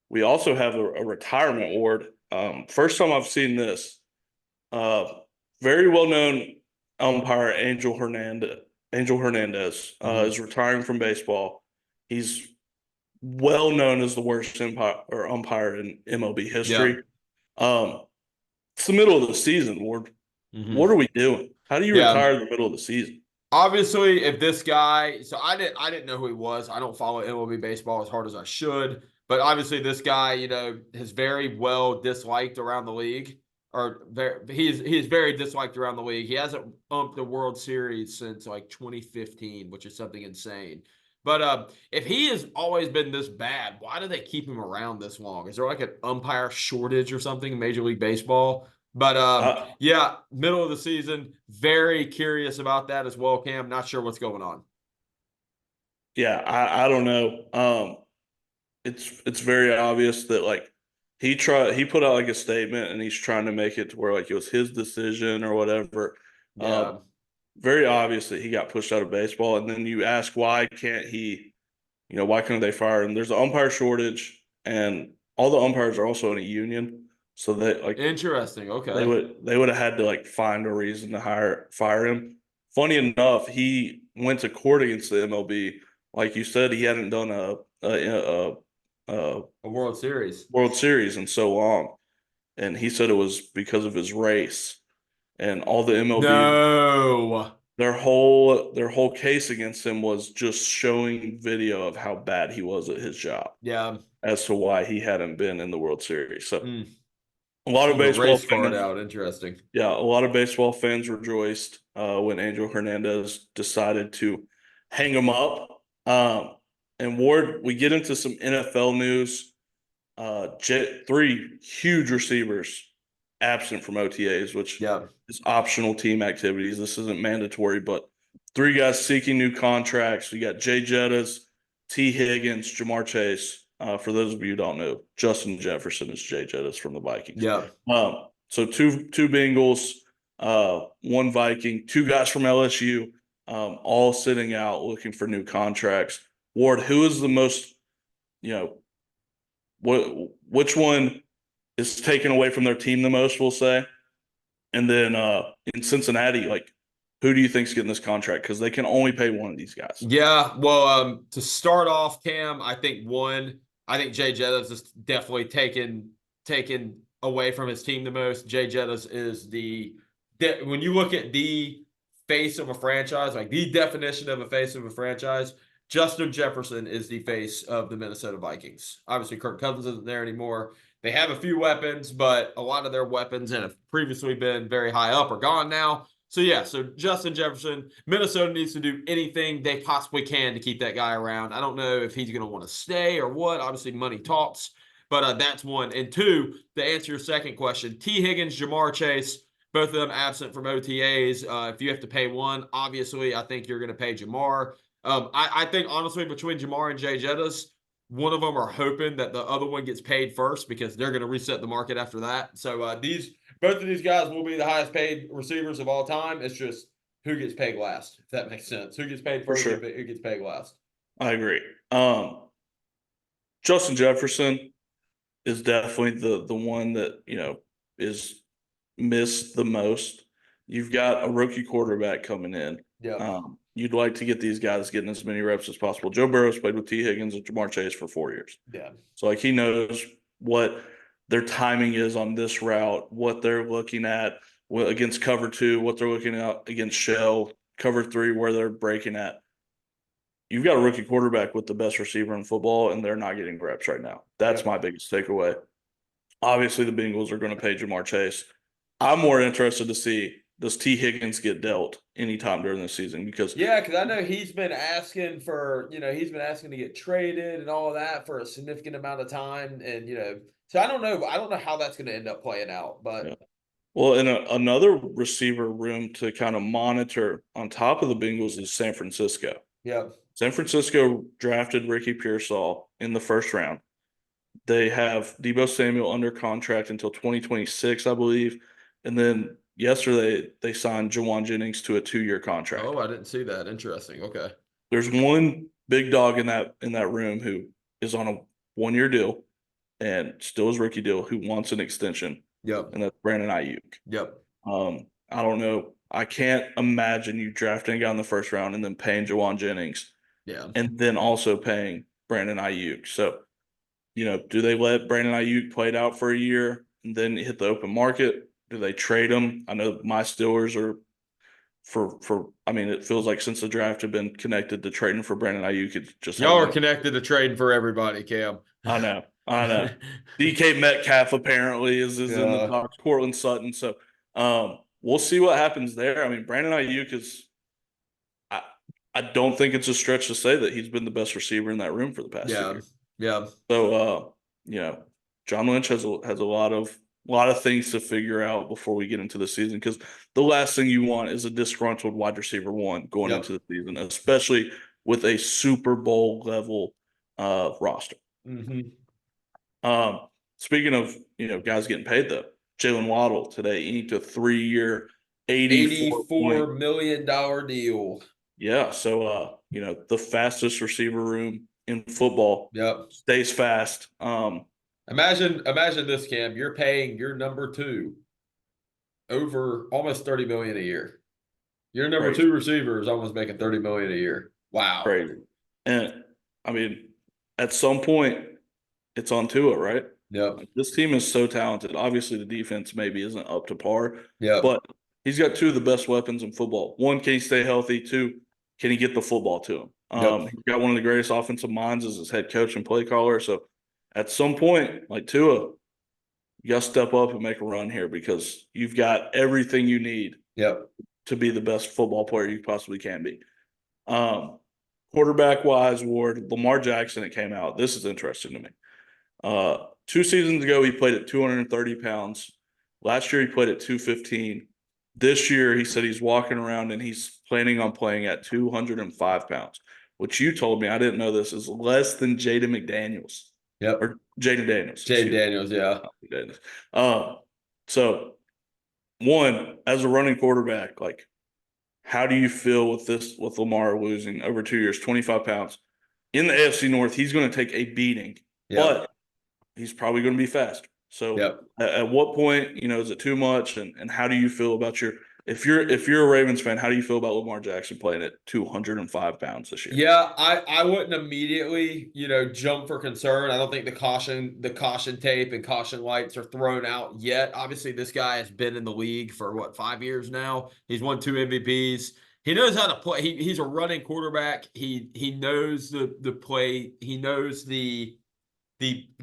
we also have a retirement award. First time I've seen this. Very well-known umpire Angel Hernandez is retiring from baseball. He's well known as the worst umpire in MLB history. Yeah. It's the middle of the season, Ward. Mm-hmm. What are we doing? How do you retire in the middle of the season? Obviously, if this guy, so I didn't know who he was. I don't follow MLB baseball as hard as I should, but obviously this guy, is very well disliked around the league, he is very disliked around the league. He hasn't umped the World Series since like 2015, which is something insane. But if he has always been this bad, why do they keep him around this long? Is there like an umpire shortage or something in Major League Baseball? But yeah, middle of the season, very curious about that as well, Cam. Not sure what's going on. Yeah, I don't know. It's very obvious that like he put out like a statement and he's trying to make it to where like it was his decision or whatever. Yeah. Very obvious that he got pushed out of baseball. And then you ask, why can't they fire him? There's an umpire shortage, and all the umpires are also in a union. So they like interesting. Okay. They would have had to like find a reason to fire him. Funny enough, he went to court against the MLB. Like you said, he hadn't done a World Series in so long. And he said it was because of his race. And all the MLB. No. their whole case against him was just showing video of how bad he was at his job Yeah. as to why he hadn't been in the World Series. So Mm. a lot of Pulled the baseball race card fans, out. Interesting. yeah, a lot of baseball fans rejoiced when Angel Hernandez decided to hang him up. And Ward, we get into some NFL news. Three huge receivers absent from OTAs, which Yeah. is optional team activities. This isn't mandatory, but three guys seeking new contracts. We got Jay Jettas, T. Higgins, Jamar Chase. For those of you who don't know, Justin Jefferson is Jay Jettas from the Vikings. Yeah. So two Bengals, one Viking, two guys from LSU, all sitting out looking for new contracts. Ward, who is the most, you know, which one is taken away from their team the most, we'll say? And then in Cincinnati, like, who do you think's getting this contract? Because they can only pay one of these guys. Yeah. Well, to start off, Cam, I think Jay Jettas is definitely taken away from his team the most. Jay Jettas is when you look at the face of a franchise, like the definition of a face of a franchise, Justin Jefferson is the face of the Minnesota Vikings. Obviously, Kirk Cousins isn't there anymore. They have a few weapons, but a lot of their weapons that have previously been very high up are gone now. So, yeah, so Justin Jefferson, Minnesota needs to do anything they possibly can to keep that guy around. I don't know if he's going to want to stay or what. Obviously, money talks, but that's one. And two, to answer your second question, T. Higgins, Jamar Chase, both of them absent from OTAs. If you have to pay one, obviously, I think you're going to pay Jamar. I think, honestly, between Jamar and Jay Jettas, one of them are hoping that the other one gets paid first because they're going to reset the market after that. So both of these guys will be the highest paid receivers of all time. It's just who gets paid last, if that makes sense. Who gets paid first, sure. who gets paid last. I agree. Justin Jefferson is definitely the one that, is missed the most. You've got a rookie quarterback coming in. Yeah. You'd like to get these guys getting as many reps as possible. Joe Burrow's played with T. Higgins and Jamar Chase for 4 years. Yeah. So, like, he knows what their timing is on this route, what they're looking at against cover 2, what they're looking at against shell, cover 3, where they're breaking at. You've got a rookie quarterback with the best receiver in football, and they're not getting reps right now. That's my biggest takeaway. Obviously, the Bengals are going to pay Jamar Chase. I'm more interested to see, does T. Higgins get dealt anytime during the season? Because I know he's been asking to get traded and all of that for a significant amount of time. And, so I don't know how that's going to end up playing out. But yeah. Well, and another receiver room to kind of monitor on top of the Bengals is San Francisco. Yeah. San Francisco drafted Ricky Pearsall in the first round. They have Deebo Samuel under contract until 2026, I believe. And then yesterday they signed Jawan Jennings to a 2-year contract. Oh, I didn't see that. Interesting. Okay. There's one big dog in that room who is on a 1-year deal and still his rookie deal who wants an extension. Yep. And that's Brandon Ayuk. Yep. I don't know. I can't imagine you drafting a guy in the first round and then paying Jawan Jennings. Yeah. And then also paying Brandon Ayuk. So, do they let Brandon Ayuk play it out for a year and then hit the open market? Do they trade him? I know my Steelers are it feels like since the draft have been connected to trading for Brandon Ayuk. It's just y'all are connected to trading for everybody, Cam. I know. DK Metcalf apparently is in the talks. Cortland Sutton. So we'll see what happens there. I mean, Brandon Ayuk is. I don't think it's a stretch to say that he's been the best receiver in that room for the past 2 years. Yeah. So John Lynch has a lot of things to figure out before we get into the season, because the last thing you want is a disgruntled wide receiver one going into the season, especially with a Super Bowl level roster. Mm-hmm. Speaking of guys getting paid though, Jalen Waddle today inked a 3-year, $84 million deal. Yeah, so the fastest receiver room in football. Yep. Stays fast. Imagine this, Cam. You're paying your number 2 over almost $30 million a year. Your number crazy. 2 receiver is almost making $30 million a year. Wow. Crazy. And I mean, at some point, it's on Tua, right? Yep. This team is so talented. Obviously, the defense maybe isn't up to par. Yeah. But he's got two of the best weapons in football. One, can he stay healthy? Two, can he get the football to him? Yep. He's got one of the greatest offensive minds as his head coach and play caller. So at some point, like Tua, you got to step up and make a run here because you've got everything you need Yep. to be the best football player you possibly can be. Quarterback wise, Ward, Lamar Jackson, it came out. This is interesting to me. 2 seasons ago, he played at 230 pounds. Last year, he played at 215. This year, he said he's walking around and he's planning on playing at 205 pounds, which you told me, I didn't know this, is less than Jaden McDaniels. Yep. Or Jaden Daniels. Jaden Daniels, yeah. Daniels. So, one, as a running quarterback, like, how do you feel with Lamar losing over 2 years, 25 pounds? In the AFC North, he's going to take a beating, but he's probably going to be fast. So at what point, is it too much? And how do you feel about if you're a Ravens fan, how do you feel about Lamar Jackson playing at 205 pounds this year? Yeah, I wouldn't immediately, jump for concern. I don't think the caution tape and caution lights are thrown out yet. Obviously, this guy has been in the league for 5 years now. He's won 2 MVPs. He knows how to play. He's a running quarterback. He knows the play. He knows the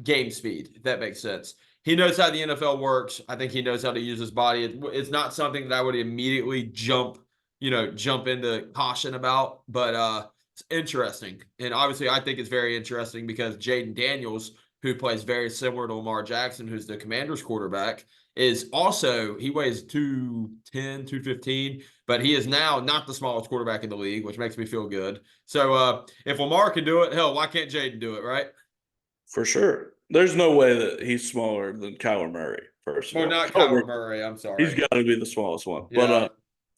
game speed, if that makes sense. He knows how the NFL works. I think he knows how to use his body. It's not something that I would immediately jump into caution about, but it's interesting. And obviously, I think it's very interesting because Jaden Daniels, who plays very similar to Lamar Jackson, who's the Commanders quarterback, is also, he weighs 210, 215, but he is now not the smallest quarterback in the league, which makes me feel good. So if Lamar can do it, hell, why can't Jaden do it, right? For sure. There's no way that he's smaller than Kyler Murray, first of all. Well, not Kyler Murray, I'm sorry. He's got to be the smallest one. Yeah.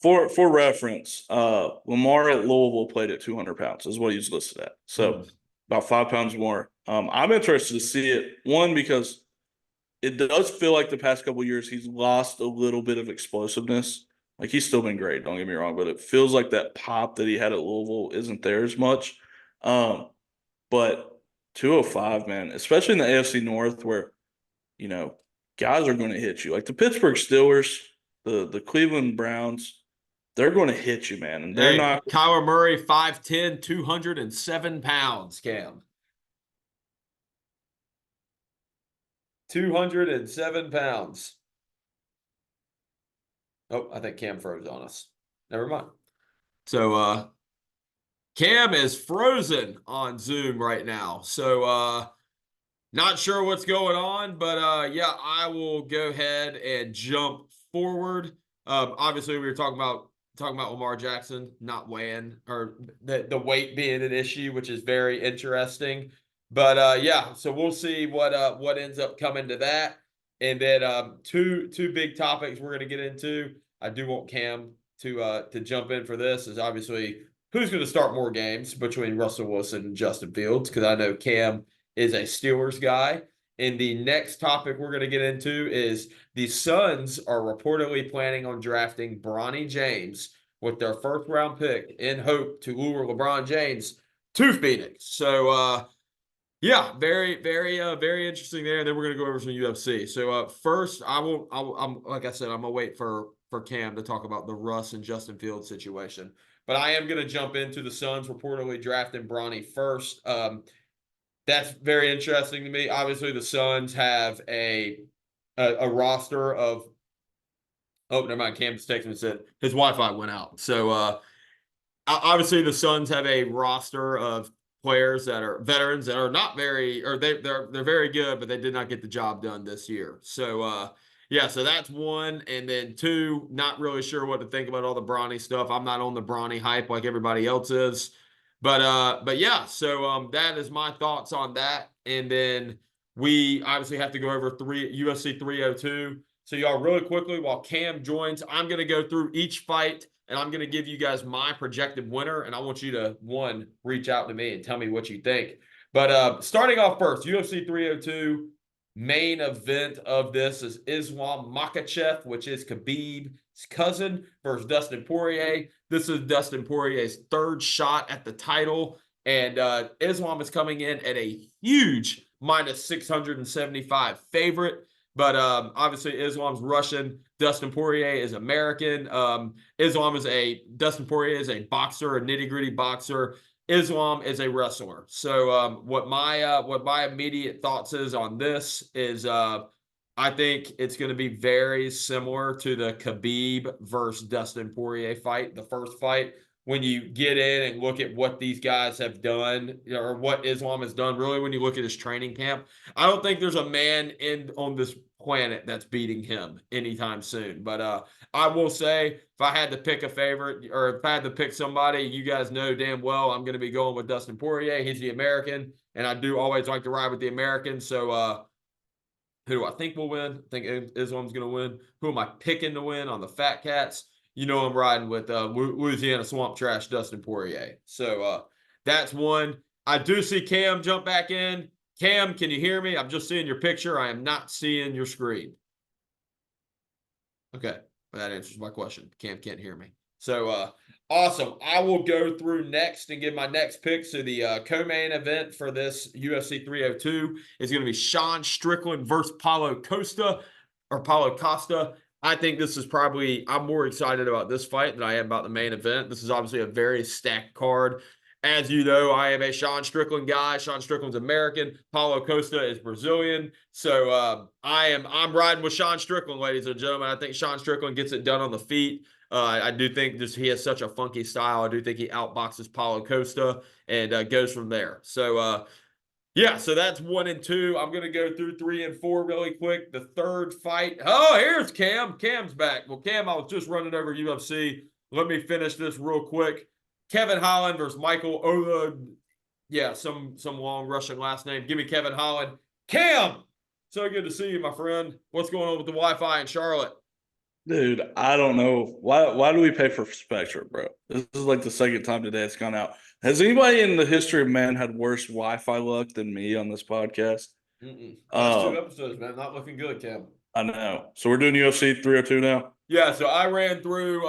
But for reference, Lamar at Louisville played at 200 pounds, is what he's listed at. So about 5 pounds more. I'm interested to see it, one, because it does feel like the past couple of years he's lost a little bit of explosiveness. Like, he's still been great, don't get me wrong, but it feels like that pop that he had at Louisville isn't there as much. But 205, man, especially in the AFC North where, guys are going to hit you. Like the Pittsburgh Steelers, the Cleveland Browns, they're going to hit you, man. And they're not. Kyler Murray, 5'10", 207 pounds, Cam. 207 pounds. Oh, I think Cam froze on us. Never mind. So, Cam is frozen on Zoom right now. So, not sure what's going on, but I will go ahead and jump forward. Obviously, we were talking about Lamar Jackson not weighing, or the weight being an issue, which is very interesting. But so we'll see what ends up coming to that. And then two big topics we're going to get into. I do want Cam to jump in for this, is obviously who's going to start more games between Russell Wilson and Justin Fields, because I know Cam is a Steelers guy. And the next topic we're going to get into is the Suns are reportedly planning on drafting Bronny James with their first-round pick in hope to lure LeBron James to Phoenix. So, very, very, very interesting there. And then we're going to go over some UFC. So, first, I'm like I said, I'm going to wait for Cam to talk about the Russ and Justin Fields situation. But I am going to jump into the Suns reportedly drafting Bronny first. That's very interesting to me. Obviously, the Suns have a roster of – oh, never mind. Cam just texted me and said his Wi-Fi went out. So, obviously, the Suns have a roster of players that are veterans that are not very – or they're very good, but they did not get the job done this year. So, so that's one. And then two, not really sure what to think about all the Bronny stuff. I'm not on the Bronny hype like everybody else is. But yeah, so that is my thoughts on that. And then we obviously have to go over UFC 302. So y'all, really quickly, while Cam joins, I'm going to go through each fight, and I'm going to give you guys my projected winner. And I want you to, one, reach out to me and tell me what you think. But starting off first, UFC 302, main event of this is Islam Makhachev, which is Khabib's cousin, versus Dustin Poirier. This is Dustin Poirier's third shot at the title, and Islam is coming in at a huge minus 675 favorite. But obviously Islam's Russian. Dustin Poirier is American. Dustin Poirier is a boxer, a nitty-gritty boxer. Islam is a wrestler. So what my immediate thoughts is on this is I think it's going to be very similar to the Khabib versus Dustin Poirier fight, the first fight. When you get in and look at what these guys have done, or what Islam has done, really, when you look at his training camp, I don't think there's a man on this planet that's beating him anytime soon. But I will say, if I had to pick a favorite, or if I had to pick somebody, you guys know damn well I'm going to be going with Dustin Poirier. He's the American, and I do always like to ride with the American. So who do I think will win? I think Islam's going to win. Who am I picking to win on the Fat Cats? You know I'm riding with Louisiana Swamp Trash Dustin Poirier. So that's one. I do see Cam jump back in. Cam, can you hear me? I'm just seeing your picture. I am not seeing your screen. Okay, that answers my question. Cam can't hear me. So awesome. I will go through next and give my next pick. So the co-main event for this UFC 302 is going to be Sean Strickland versus Paulo Costa. I think this is I'm more excited about this fight than I am about the main event. This is obviously a very stacked card. As you know, I am a Sean Strickland guy. Sean Strickland's American. Paulo Costa is Brazilian. So I'm riding with Sean Strickland, ladies and gentlemen. I think Sean Strickland gets it done on the feet. I do think he has such a funky style. I do think he outboxes Paulo Costa and goes from there. So yeah, so that's 1 and 2. I'm going to go through 3 and 4 really quick. The third fight. Oh, here's Cam. Cam's back. Well, Cam, I was just running over UFC. Let me finish this real quick. Kevin Holland versus Michael Ola. Yeah, some long Russian last name. Give me Kevin Holland. Cam, so good to see you, my friend. What's going on with the Wi-Fi in Charlotte? Dude, I don't know. Why do we pay for Spectrum, bro? This is like the second time today it's gone out. Has anybody in the history of man had worse Wi-Fi luck than me on this podcast? Last 2 episodes, man. Not looking good, Cam. I know. So we're doing UFC 302 now? Yeah, so I ran through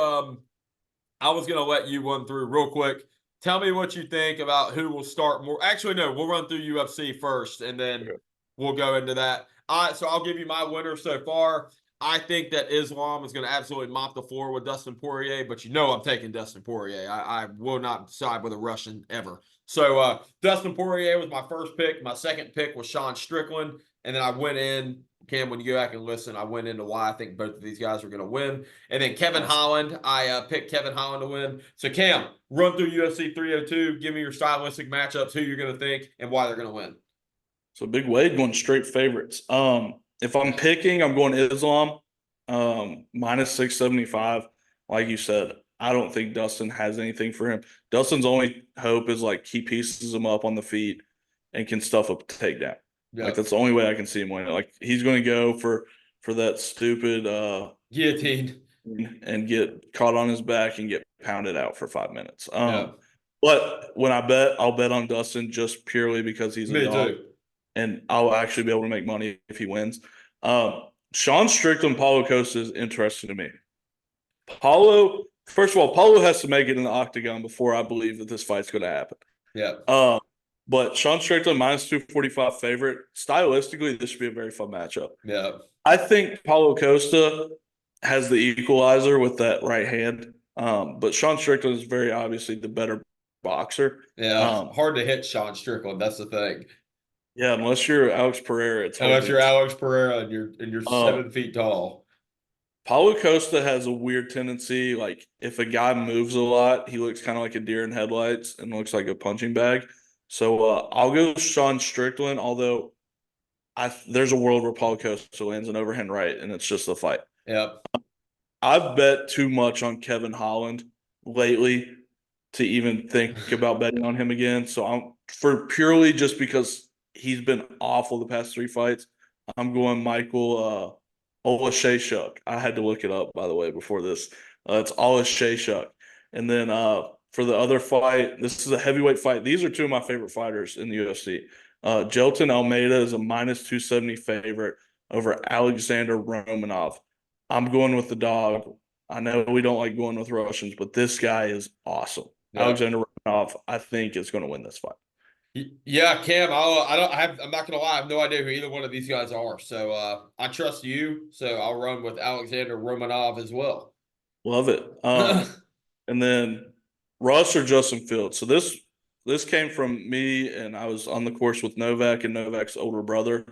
I was going to let you run through real quick. Tell me what you think about who will start more. Actually, no, we'll run through UFC first, and then we'll go into that. So I'll give you my winner so far. I think that Islam is going to absolutely mop the floor with Dustin Poirier, but you know I'm taking Dustin Poirier. I will not side with a Russian ever. So Dustin Poirier was my first pick. My second pick was Sean Strickland, and then I went in. Cam, when you go back and listen, I went into why I think both of these guys are going to win. And then Kevin Holland, I picked Kevin Holland to win. So Cam, run through UFC 302. Give me your stylistic matchups, who you're going to think, and why they're going to win. So Big Wade going straight favorites. If I'm picking, I'm going Islam, minus 675. Like you said, I don't think Dustin has anything for him. Dustin's only hope is like he pieces him up on the feet and can stuff up a takedown. Yep. Like that's the only way I can see him winning. Like he's going to go for that stupid guillotine and get caught on his back and get pounded out for 5 minutes. But when I bet, I'll bet on Dustin just purely because he's a dog, and I'll actually be able to make money if he wins. Sean Strickland, Paulo Costa is interesting to me. First of all, Paulo has to make it in the octagon before I believe that this fight's going to happen. Yeah. But Sean Strickland, minus 245 favorite. Stylistically, this should be a very fun matchup. Yeah. I think Paulo Costa has the equalizer with that right hand. But Sean Strickland is very obviously the better boxer. Yeah. Hard to hit Sean Strickland. That's the thing. Yeah, unless you're Alex Pereira. Unless you're Alex Pereira and you're 7 feet tall. Paulo Costa has a weird tendency. Like if a guy moves a lot, he looks kind of like a deer in headlights and looks like a punching bag. So I'll go Sean Strickland, although there's a world where Paulo Costa lands an overhand right, and it's just a fight. Yep. I've bet too much on Kevin Holland lately to even think about betting on him again. So I'm purely just because he's been awful the past 3 fights, I'm going Michael Olashaychuk. I had to look it up, by the way, before this. It's Olashaychuk. And then for the other fight, this is a heavyweight fight. These are 2 of my favorite fighters in the UFC. Jelton Almeida is a minus 270 favorite over Alexander Romanov. I'm going with the dog. I know we don't like going with Russians, but this guy is awesome. Yeah. Alexander Romanov, I think, is going to win this fight. Yeah, Cam. I'm not gonna lie. I have no idea who either one of these guys are. So I trust you. So I'll run with Alexander Romanov as well. Love it. And then Russ or Justin Fields. So this came from me, and I was on the course with Novak and Novak's older brother.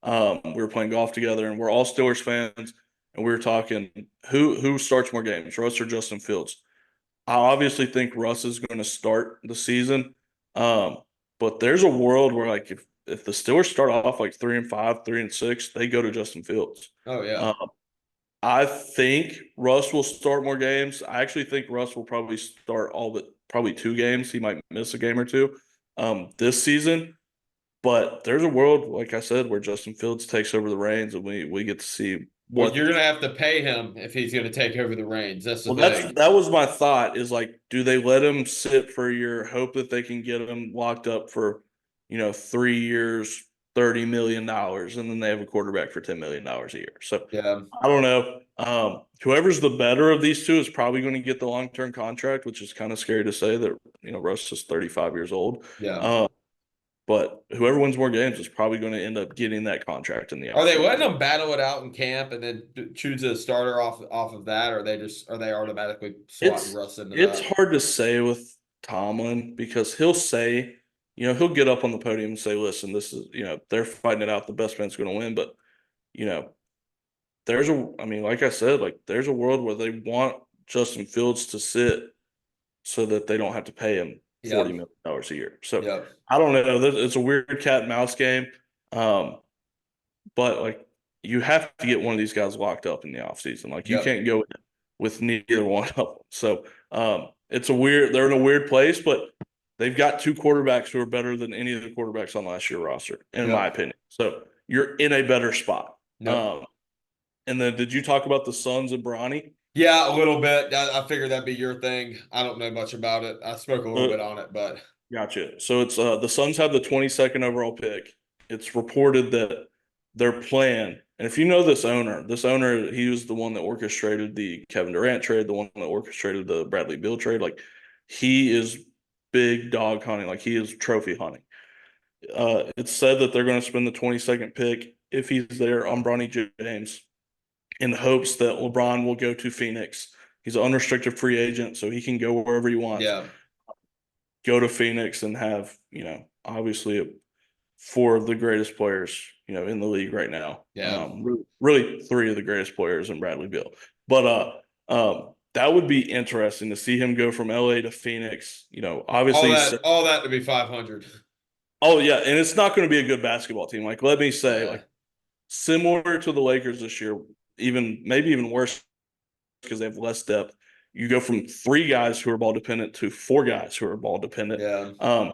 We were playing golf together, and we're all Steelers fans, and we were talking who starts more games, Russ or Justin Fields. I obviously think Russ is going to start the season, but there's a world where like if the Steelers start off like 3-5, 3-6, they go to Justin Fields. Oh yeah. Um, I think Russ will start more games. I actually think Russ will probably start all but probably 2 games. He might miss a game or two this season. But there's a world, like I said, where Justin Fields takes over the reins and we get to see Well, what. you're gonna have to pay him if he's gonna take over the reins. That's the Well, thing. that was my thought is like, do they let him sit for a year, hope that they can get him locked up for, 3 years, $30 million, and then they have a quarterback for $10 million a year. So Yeah. I don't know. Whoever's the better of these two is probably going to get the long-term contract, which is kind of scary to say that, Russ is 35 years old. Yeah. But whoever wins more games is probably going to end up getting that contract in the Are they letting offseason. them battle it out in camp and then choose a starter off of that, or are they automatically slotting It's Russ into it's that? hard to say with Tomlin because he'll say, he'll get up on the podium and say, "Listen, this is, they're fighting it out. The best man's going to win." But you know, I mean, like I said, like there's a world where they want Justin Fields to sit so that they don't have to pay him Yeah. $40 million a year. So Yeah. I don't know. It's a weird cat and mouse game. Um, but like you have to get one of these guys locked up in the offseason. Like you Yeah. can't go with neither one of them. So they're in a weird place, but they've got 2 quarterbacks who are better than any of the quarterbacks on last year's roster, in Yeah. my opinion. So you're in a better spot. Yeah. And then did you talk about the Suns and Bronny? Yeah, a little bit. I figured that'd be your thing. I don't know much about it. I spoke a little Uh, bit on it, but Gotcha. So it's the Suns have the 22nd overall pick. It's reported that their plan, and if you know this owner, he was the one that orchestrated the Kevin Durant trade, the one that orchestrated the Bradley Beal trade. Like he is big dog hunting, like he is trophy hunting. It's said that they're going to spend the 22nd pick if he's there on Bronny James in hopes that LeBron will go to Phoenix. He's an unrestricted free agent, so he can go wherever he wants. yeah. Go to Phoenix and have, obviously 4 of the greatest players, in the league right now. Yeah. Really 3 of the greatest players in Bradley Beal. But that would be interesting to see him go from LA to Phoenix. All Obviously, that to be 500. oh yeah, and it's not going to be a good basketball team. Like, let me say, Yeah. like similar to the Lakers this year, maybe even worse because they have less depth. You go from 3 guys who are ball dependent to 4 guys who are ball dependent. Yeah.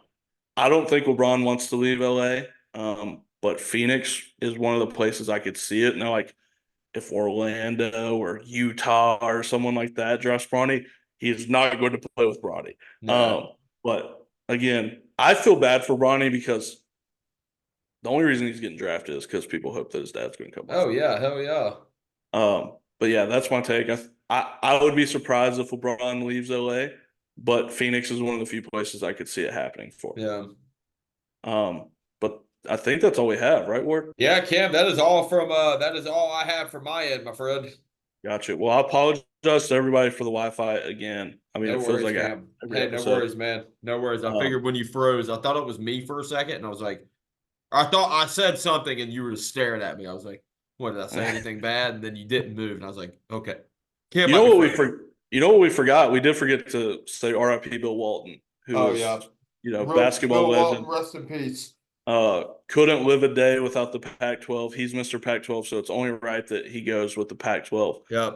I don't think LeBron wants to leave LA, but Phoenix is one of the places I could see it. Now, like if Orlando or Utah or someone like that drafts Bronny, he is not going to play with Bronny. No. But again, I feel bad for Bronny because the only reason he's getting drafted is because people hope that his dad's going to come Oh with him. yeah, hell yeah. But yeah, that's my take. I would be surprised if LeBron leaves LA, but Phoenix is one of the few places I could see it happening for. Yeah. But I think that's all we have, right, Ward? Yeah, Cam, that is all I have from my end, my friend. Gotcha. Well, I apologize to everybody for the Wi-Fi again. I mean, No it feels worries, like Cam. every Hey, no episode. worries, man. No worries. I Um, figured when you froze, I thought it was me for a second, and I was like, I thought I said something, and you were just staring at me. I was like, what, did I say anything bad? And then you didn't move, and I was like, okay. Cam you might know be what we frozen. you know what we forgot? We did forget to say R.I.P. Bill Walton, who Oh, was, yeah. basketball Bill Walton, legend. rest in peace. Couldn't live a day without the Pac-12. He's Mr. Pac-12, so it's only right that he goes with the Pac-12. Yeah.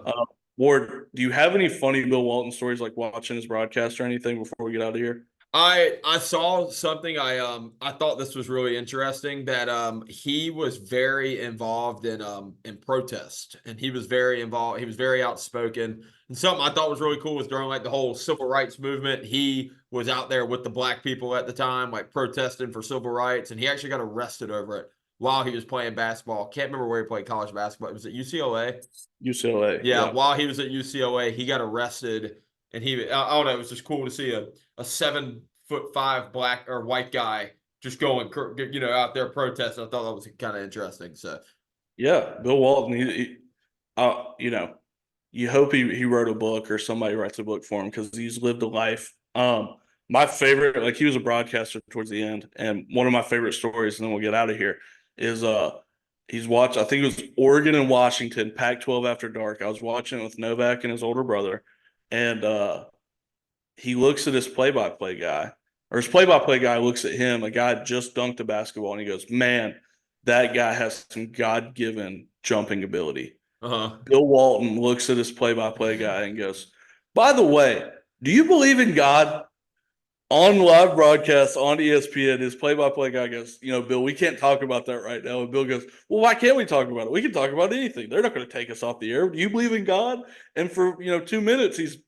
Ward, do you have any funny Bill Walton stories, like watching his broadcast or anything before we get out of here? I saw something I thought this was really interesting that he was very involved in protest, and he was very involved, he was very outspoken, and something I thought was really cool was during like the whole civil rights movement. He was out there with the black people at the time, like protesting for civil rights, and he actually got arrested over it while he was playing basketball. Can't remember where he played college basketball. It was at UCLA. UCLA. Yeah, Yeah. while he was at UCLA, he got arrested, and I don't know. It was just cool to see a 7'5" black or white guy just going, out there protesting. I thought that was kind of interesting. So Yeah, Bill Walton. You hope he wrote a book or somebody writes a book for him because he's lived a life. My favorite, like he was a broadcaster towards the end, and one of my favorite stories, and then we'll get out of here, is he's watched. I think it was Oregon and Washington, Pac-12 after dark. I was watching it with Novak and his older brother, and he looks at his play-by-play guy, or his play-by-play guy looks at him. A guy just dunked a basketball, and he goes, "Man, that guy has some God-given jumping ability." uh-huh. Bill Walton looks at his play-by-play guy and goes, "By the way, do you believe in God?" On live broadcast on ESPN, his play-by-play guy goes, "Bill, we can't talk about that right now." And Bill goes, "Well, why can't we talk about it? We can talk about anything. They're not going to take us off the air. Do you believe in God?" And for 2 minutes, he's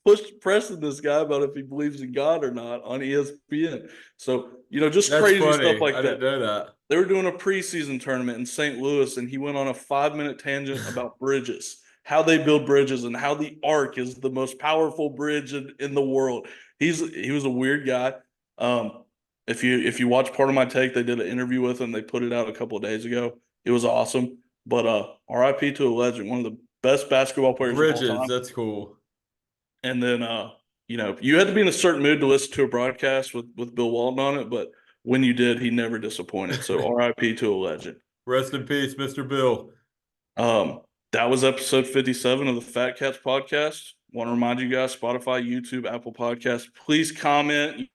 pressing this guy about if he believes in God or not on ESPN. So just That's crazy funny. stuff like I that. didn't know that. They were doing a preseason tournament in St. Louis, and he went on a 5-minute tangent about bridges, how they build bridges, and how the Arc is the most powerful bridge in the world. He was a weird guy. If you watch Part of My Take, they did an interview with him. They put it out a couple of days ago. It was awesome. But RIP to a legend, one of the best basketball players of all Bridges, time. that's cool. And then you had to be in a certain mood to listen to a broadcast with Bill Walton on it, but when you did, he never disappointed. So RIP to a legend. Rest in peace, Mr. Bill. That was episode 57 of the Fat Katz Podcast. Want to remind you guys, Spotify, YouTube, Apple Podcasts, please comment,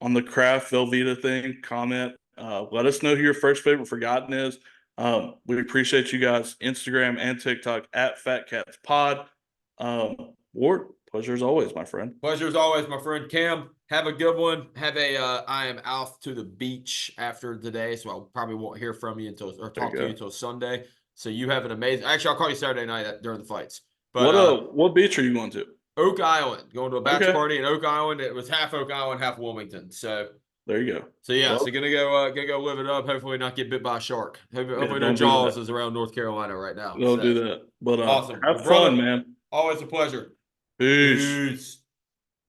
on the Kraft Velveeta thing, comment. Let us know who your first favorite forgotten is. We appreciate you guys. Instagram and TikTok at Fat Katz Pod. Ward, pleasure as always, my friend. Pleasure as always, my friend Cam. Have a good one. I am out to the beach after today, so I probably won't hear from you or talk to you until Sunday. So you have an amazing. Actually, I'll call you Saturday night during the fights. But what beach are you going to? Oak Island. Going to a bachelor Okay. party in Oak Island. It was half Oak Island, half Wilmington. So there you go. So yeah, so gonna go live it up. Hopefully not get bit by a shark. Hopefully no don't do Jaws that. is around North Carolina right now. Don't do that. But awesome. have Well, fun, brother, man. Always a pleasure. Peace. Peace.